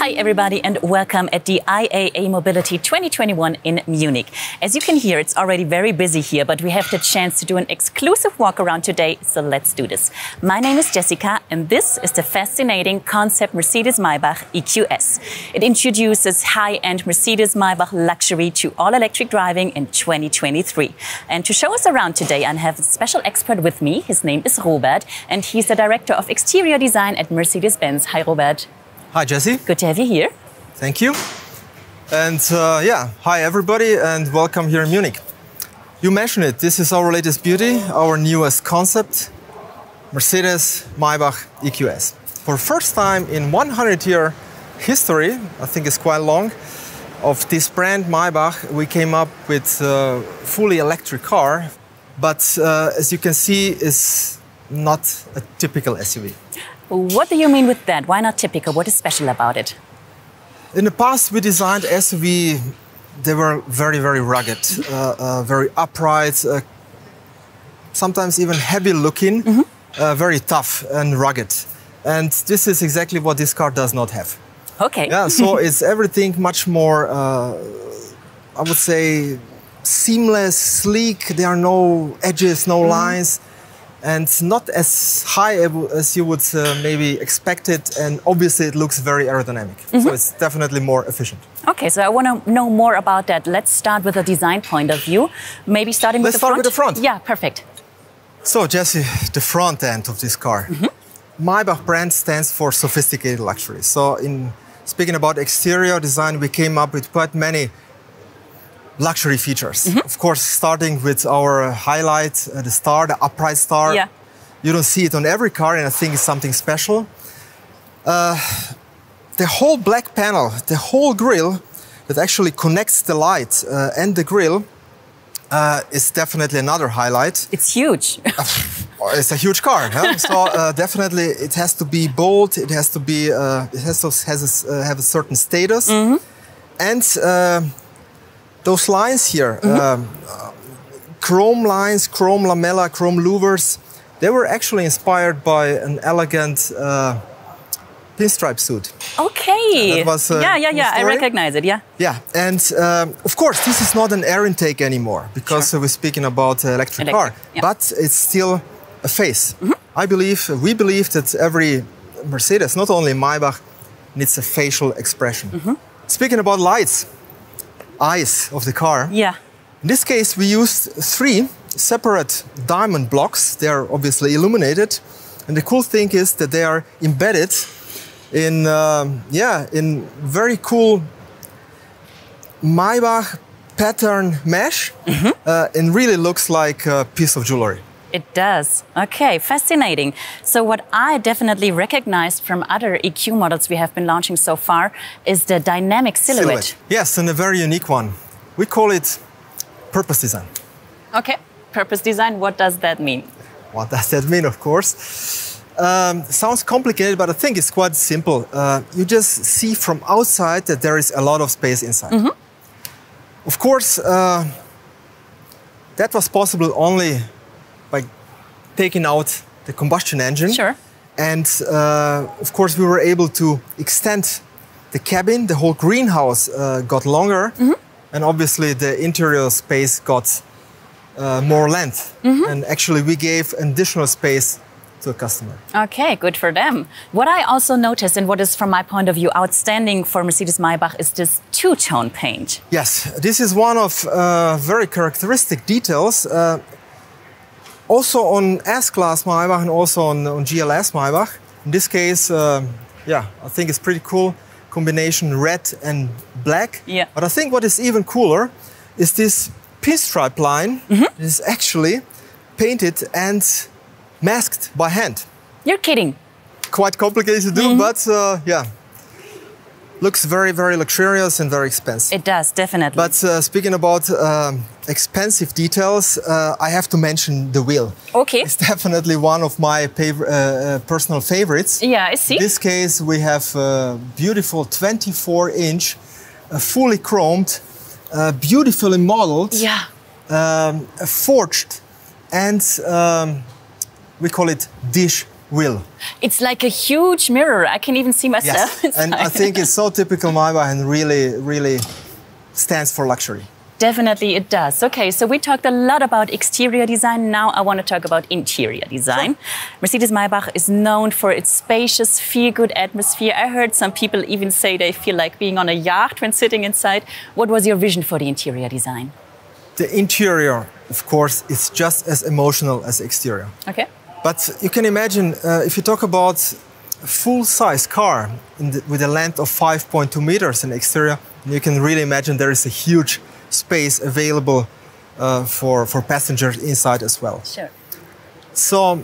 Hi everybody and welcome at the IAA Mobility 2021 in Munich. As you can hear, it's already very busy here, but we have the chance to do an exclusive walk around today, so let's do this. My name is Jessica and this is the fascinating concept Mercedes-Maybach EQS. It introduces high-end Mercedes-Maybach luxury to all-electric driving in 2023. And to show us around today, I have a special expert with me. His name is Robert and he's the Director of Exterior Design at Mercedes-Benz. Hi Robert. Hi Jessie. Good to have you here. Thank you. And hi everybody and welcome here in Munich. You mentioned it, this is our latest beauty, our newest concept, Mercedes-Maybach EQS. For the first time in 100-year history, I think it's quite long, of this brand Maybach, we came up with a fully electric car, but as you can see, it's not a typical SUV. What do you mean with that? Why not typical? What is special about it? In the past, we designed SUV. They were very, very rugged, very upright, sometimes even heavy looking, very tough and rugged. And this is exactly what this car does not have. Okay. Yeah, so it's everything much more, I would say, seamless, sleek. There are no edges, no lines. And not as high as you would maybe expect it, and obviously it looks very aerodynamic. So it's definitely more efficient. Okay, so I want to know more about that. Let's start with a design point of view. Maybe starting with the front? Let's start with the front. Yeah, perfect. So Jessie, the front end of this car. Maybach brand stands for sophisticated luxury. So in speaking about exterior design, we came up with quite many luxury features. Of course, starting with our highlight, the star, the upright star. Yeah. You don't see it on every car, and I think it's something special. The whole black panel, the whole grille that actually connects the light and the grille is definitely another highlight. It's huge. It's a huge car, huh? So definitely it has to be bold. It has to be. It has to have a certain status, and those lines here, chrome lines, chrome lamella, chrome louvers, they were actually inspired by an elegant pinstripe suit. Okay. That was, yeah, I recognize it, yeah. Yeah, and of course, this is not an air intake anymore because we're speaking about an electric car, but it's still a face. We believe that every Mercedes, not only Maybach, needs a facial expression. Speaking about lights, eyes of the car. Yeah. In this case, we used 3 separate diamond blocks. They are obviously illuminated, and the cool thing is that they are embedded in in very cool Maybach pattern mesh, and really looks like a piece of jewelry. It does. Okay, fascinating. So what I definitely recognized from other EQ models we have been launching so far is the dynamic silhouette. Yes, and a very unique one. We call it purpose design. Okay, purpose design, what does that mean? What does that mean, of course? Sounds complicated, but I think it's quite simple. You just see from outside that there is a lot of space inside. Of course, that was possible only by taking out the combustion engine. Sure. And of course, we were able to extend the cabin. The whole greenhouse got longer. And obviously, the interior space got more length. And actually, we gave additional space to a customer. Okay, good for them. What I also noticed, and what is from my point of view outstanding for Mercedes-Maybach, is this two-tone paint. Yes, this is one of very characteristic details. Also on S-Class Maybach and also on GLS Maybach. In this case, I think it's pretty cool. Combination red and black. Yeah. But I think what is even cooler is this pinstripe line is actually painted and masked by hand. You're kidding. Quite complicated to do, but looks very, very luxurious and very expensive. It does, definitely. But speaking about expensive details, I have to mention the wheel. Okay. It's definitely one of my personal favorites. Yeah, I see. In this case, we have a beautiful 24-inch, fully chromed, beautifully modeled, forged, and we call it dish wheel. It's like a huge mirror. I can even see myself. Yes. And I think it's so typical Maybach and really stands for luxury. Definitely it does. Okay, so we talked a lot about exterior design. Now I want to talk about interior design. Sure. Mercedes-Maybach is known for its spacious, feel-good atmosphere. I heard some people even say they feel like being on a yacht when sitting inside. What was your vision for the interior design? The interior, of course, is just as emotional as exterior. Okay. But you can imagine, if you talk about a full-size car with a length of 5.2 meters in exterior, you can really imagine there is a huge space available for passengers inside as well. Sure. So,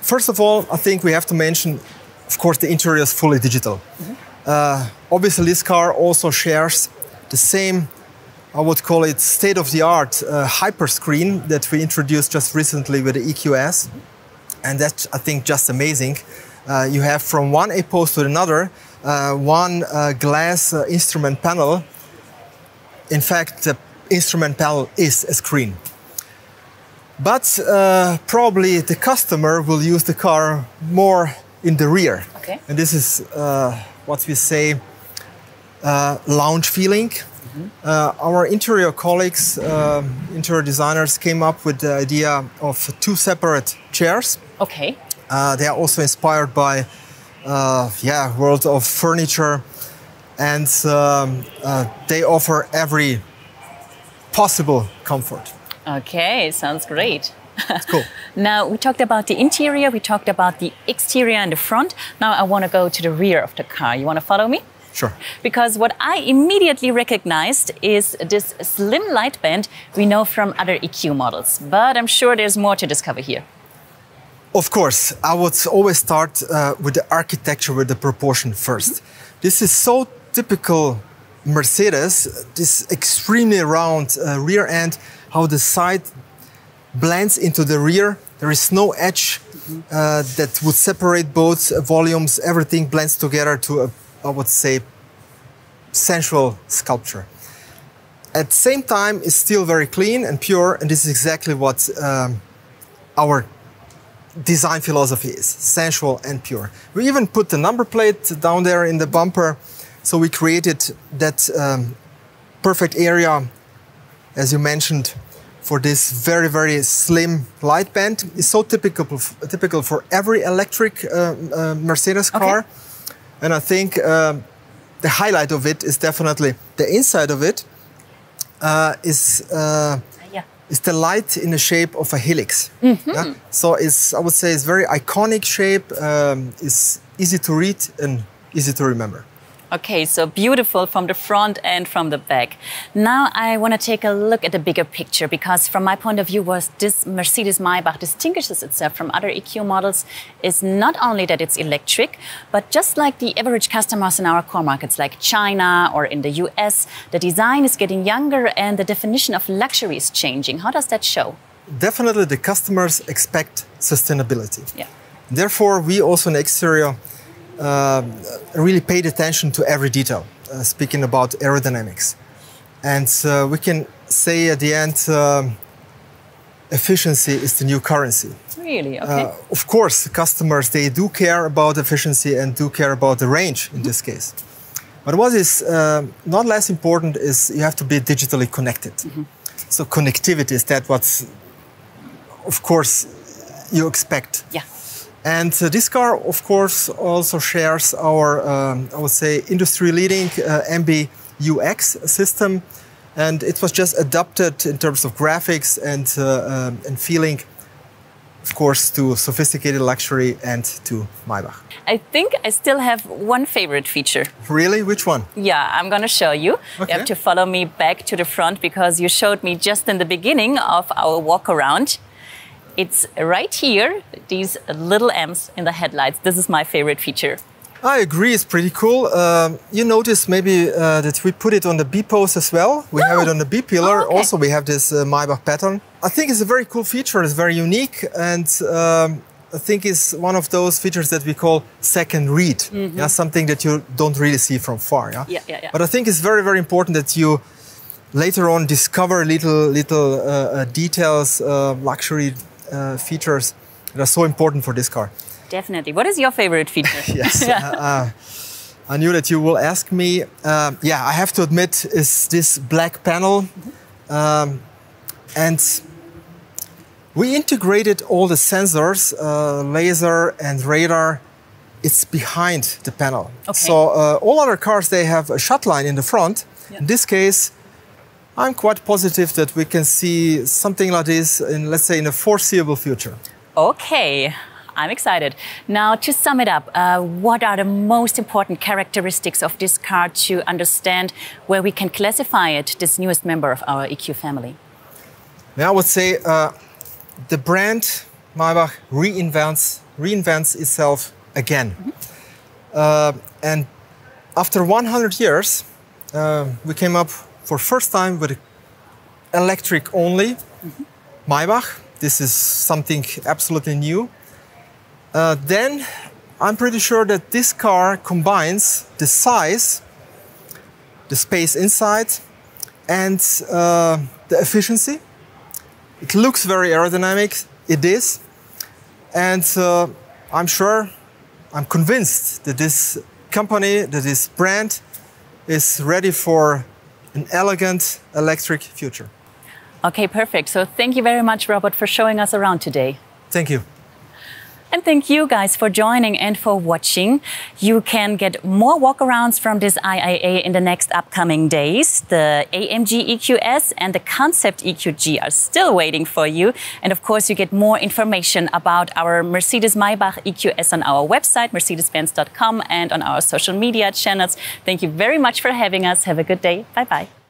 first of all, I think we have to mention, of course, the interior is fully digital. Mm-hmm. Obviously, this car also shares the same, I would call it state-of-the-art hyper screen that we introduced just recently with the EQS. Mm-hmm. And that's, I think, just amazing. You have from one A-post to another, one glass instrument panel. In fact, the instrument panel is a screen. But probably the customer will use the car more in the rear. Okay. And this is what we say lounge feeling. Mm-hmm. Our interior colleagues, interior designers, came up with the idea of two separate chairs. Okay. They are also inspired by world of furniture. And they offer every possible comfort. Okay, sounds great. Cool. Now, we talked about the interior, we talked about the exterior and the front. Now I want to go to the rear of the car. You want to follow me? Sure. Because what I immediately recognized is this slim light band we know from other EQ models. But I'm sure there's more to discover here. Of course, I would always start with the architecture, with the proportion first. Mm-hmm. This is so typical Mercedes, this extremely round rear end, how the side blends into the rear. There is no edge that would separate both volumes. Everything blends together to a, I would say, sensual sculpture. At the same time, it's still very clean and pure, and this is exactly what our design philosophy is, sensual and pure. We even put the number plate down there in the bumper, so we created that perfect area, as you mentioned, for this very slim light band. It's so typical for every electric Mercedes car. Okay. And I think the highlight of it is definitely the inside of it is the light in the shape of a helix. Mm-hmm. Yeah? So it's, I would say, it's very iconic shape. It's easy to read and easy to remember. Okay, so beautiful from the front and from the back. Now I want to take a look at the bigger picture, because from my point of view, what this Mercedes-Maybach distinguishes itself from other EQ models is not only that it's electric, but just like the average customers in our core markets like China or in the US, the design is getting younger and the definition of luxury is changing. How does that show? Definitely the customers expect sustainability. Yeah. Therefore, we also in the exterior really paid attention to every detail, speaking about aerodynamics. And we can say at the end, efficiency is the new currency. Really? Okay. Of course, customers, they do care about efficiency and do care about the range in this case. But what is not less important is you have to be digitally connected. Mm-hmm. So connectivity is that what, of course, you expect. Yeah. And this car, of course, also shares our, I would say, industry-leading MBUX system. And it was just adapted in terms of graphics and feeling, of course, to sophisticated luxury and to Maybach. I think I still have one favorite feature. Really? Which one? Yeah, I'm going to show you. Okay. You have to follow me back to the front, because you showed me just in the beginning of our walk around. It's right here, these little M's in the headlights. This is my favorite feature. I agree, it's pretty cool. You notice maybe that we put it on the B-post as well. We have it on the B-pillar. Oh, okay. Also, we have this Maybach pattern. I think it's a very cool feature. It's very unique. And I think it's one of those features that we call second read. Mm-hmm. Yeah, something that you don't really see from far. Yeah? But I think it's very, very important that you later on discover little details, luxury features that are so important for this car. Definitely. What is your favorite feature? Yes. I knew that you will ask me. Yeah, I have to admit, is this black panel. And we integrated all the sensors, laser and radar. It's behind the panel. Okay. So all other cars, they have a shut line in the front. Yeah. In this case, I'm quite positive that we can see something like this in, let's say, in the foreseeable future. Okay. I'm excited. Now, to sum it up, what are the most important characteristics of this car to understand where we can classify it, this newest member of our EQ family? I would say the brand Maybach reinvents itself again. And after 100 years, we came up for first time with electric only Maybach. This is something absolutely new. Then I'm pretty sure that this car combines the size, the space inside, and the efficiency. It looks very aerodynamic, it is. And I'm convinced that this company, that this brand is ready for an elegant electric future. Okay, perfect. So thank you very much, Robert, for showing us around today. Thank you. And thank you guys for joining and for watching. You can get more walkarounds from this IAA in the next upcoming days. The AMG EQS and the Concept EQG are still waiting for you. And of course, you get more information about our Mercedes-Maybach EQS on our website, mercedes-benz.com, and on our social media channels. Thank you very much for having us. Have a good day. Bye-bye.